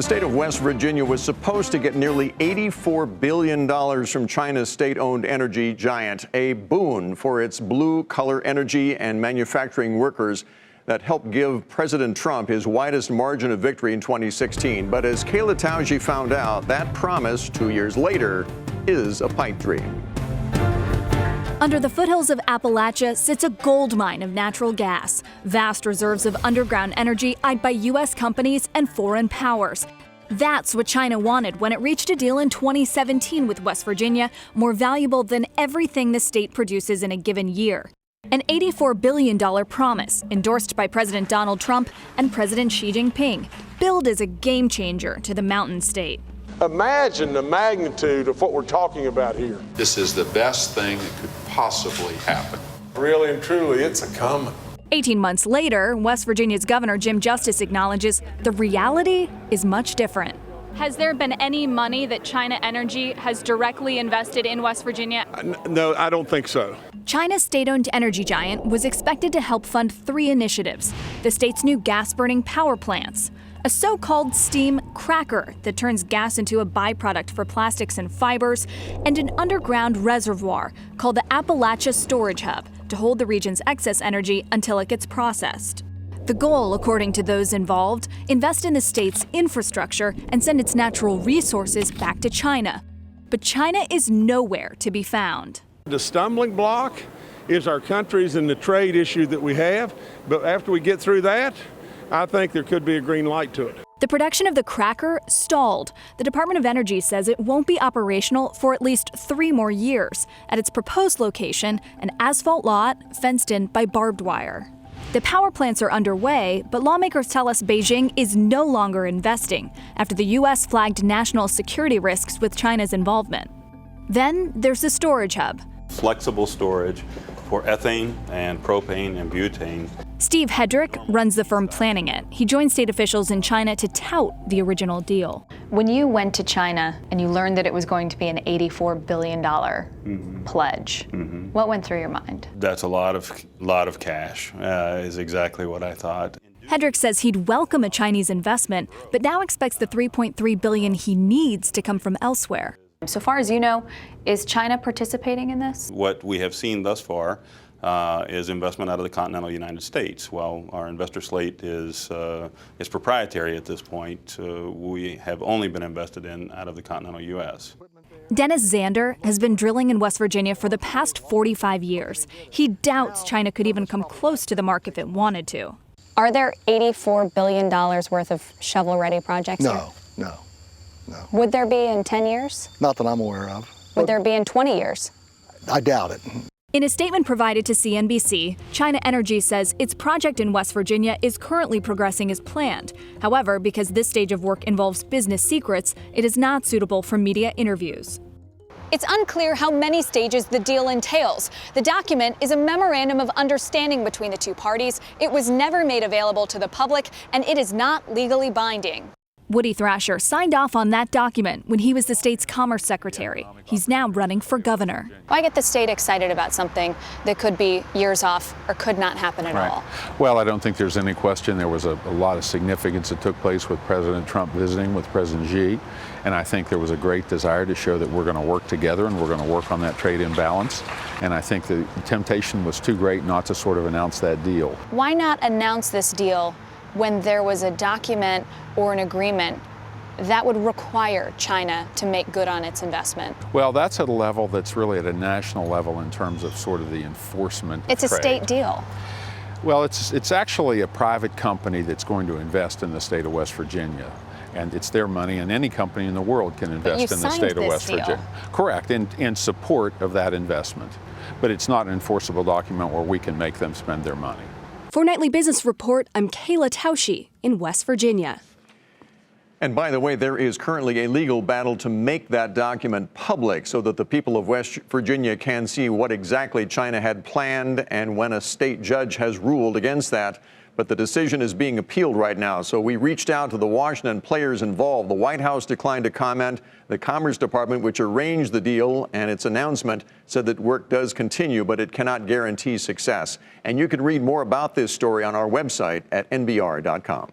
The state of West Virginia was supposed to get nearly $84 billion from China's state-owned energy giant, a boon for its blue-collar energy and manufacturing workers that helped give President Trump his widest margin of victory in 2016. But as Kayla Tausche found out, that promise 2 years later is a pipe dream. Under the foothills of Appalachia sits a gold mine of natural gas, vast reserves of underground energy eyed by U.S. companies and foreign powers. That's what China wanted when it reached a deal in 2017 with West Virginia, more valuable than everything the state produces in a given year. An $84 billion promise, endorsed by President Donald Trump and President Xi Jinping, billed as a game changer to the mountain state. Imagine the magnitude of what we're talking about here. This is the best thing that could possibly happen. Really and truly, it's a coming. 18 months later, West Virginia's Governor Jim Justice acknowledges the reality is much different. Has there been any money that China Energy has directly invested in West Virginia? No, I don't think so. China's state-owned energy giant was expected to help fund 3 initiatives: the state's new gas-burning power plants, a so-called steam cracker that turns gas into a byproduct for plastics and fibers, and an underground reservoir called the Appalachia Storage Hub to hold the region's excess energy until it gets processed. The goal, according to those involved, invest in the state's infrastructure and send its natural resources back to China. But China is nowhere to be found. The stumbling block is our countries and the trade issue that we have, but after we get through that, I think there could be a green light to it. The production of the cracker stalled. The Department of Energy says it won't be operational for at least 3 more years at its proposed location, an asphalt lot fenced in by barbed wire. The power plants are underway, but lawmakers tell us Beijing is no longer investing after the U.S. flagged national security risks with China's involvement. Then there's the storage hub. Flexible storage for ethane and propane and butane. Steve Hedrick runs the firm planning it. He joined state officials in China to tout the original deal. When you went to China and you learned that it was going to be an $84 billion pledge, what went through your mind? That's a lot of cash, is exactly what I thought. Hedrick says he'd welcome a Chinese investment, but now expects the $3.3 billion he needs to come from elsewhere. So far as you know, is China participating in this? What we have seen thus far is investment out of the continental United States. While our investor slate is proprietary at this point, we have only been invested in out of the continental U.S. Dennis Zander has been drilling in West Virginia for the past 45 years. He doubts China could even come close to the mark if it wanted to. Are there $84 billion worth of shovel-ready projects here? No. Would there be in 10 years? Not that I'm aware of. Would there be in 20 years? I doubt it. In a statement provided to CNBC, China Energy says its project in West Virginia is currently progressing as planned. However, because this stage of work involves business secrets, it is not suitable for media interviews. It's unclear how many stages the deal entails. The document is a memorandum of understanding between the two parties. It was never made available to the public, and it is not legally binding. Woody Thrasher signed off on that document when he was the state's commerce secretary. He's now running for governor. Why get the state excited about something that could be years off or could not happen at all? Well, I don't think there's any question. There was a lot of significance that took place with President Trump visiting with President Xi, and I think there was a great desire to show that we're going to work together and we're going to work on that trade imbalance. And I think the temptation was too great not to sort of announce that deal. Why not announce this deal when there was a document or an agreement that would require China to make good on its investment? Well, that's at a level that's really at a national level in terms of sort of the enforcement of It's a trade. state deal. Well, it's actually a private company that's going to invest in the state of West Virginia. And it's their money, and any company in the world can invest in the state of West Virginia. Correct, in support of that investment. But it's not an enforceable document where we can make them spend their money. For Nightly Business Report, I'm Kayla Tausche in West Virginia. And by the way, there is currently a legal battle to make that document public so that the people of West Virginia can see what exactly China had planned and when a state judge has ruled against that. But the decision is being appealed right now. So we reached out to the Washington players involved. The White House declined to comment. The Commerce Department, which arranged the deal and its announcement, said that work does continue, but it cannot guarantee success. And you can read more about this story on our website at nbr.com.